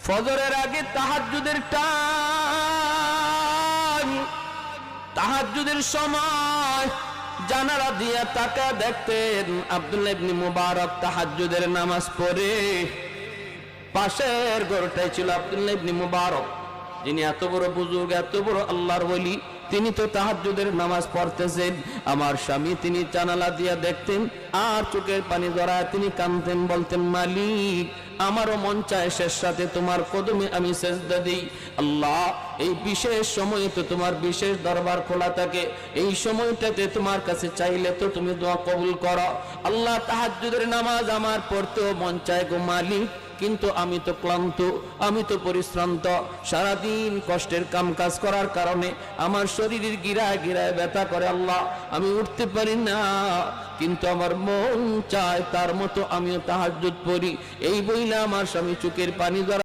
ফজরের আগে তাহাজ্জুদের টাইম, তাহাজ্জুদের সময় জানালা দিয়া তাকা দেখতেন আব্দুল্লাহ ইবনে মুবারক তাহাজ্জুদের নামাজ পড়ে। পাশের ঘরটাই ছিল আব্দুল্লাহ ইবনে মুবারক, যিনি এত বড় বুজুর্গ, এত বড় আল্লাহর ওলি। তিনি তো তাহাজ্জুদের নামাজ পড়তেছেন। আমার স্বামী তিনি জানালা দিয়া দেখতেন আর চোখের পানি জড়ায় তিনি কাঁদতেন, বলতেন, মালিক আমারও মন চায় শেষ রাতে তোমার কদমে আমি সেজদা দিই। আল্লাহ, এই বিশেষ সময়ে তো তোমার বিশেষ দরবার খোলা থাকে, এই সময়টাতে তোমার কাছে চাইলে তো তুমি দোয়া কবুল করো। আল্লাহ, তাহাজ্জুদের নামাজ আমার পড়তেও মন চায় গো মালিক, কিন্তু আমি তো ক্লান্ত, আমি তো পরিশ্রান্ত, সারাদিন কষ্টের কাম কাজ করার কারণে আমার শরীরের গিরায় গিরায় ব্যথা করে। আল্লাহ, আমি উঠতে পারি না, কিন্তু আমার মন চায় তার মতো আমিও তাহাজ্জুদ পড়ি। এই বইলা আমার স্বামী চোখের পানি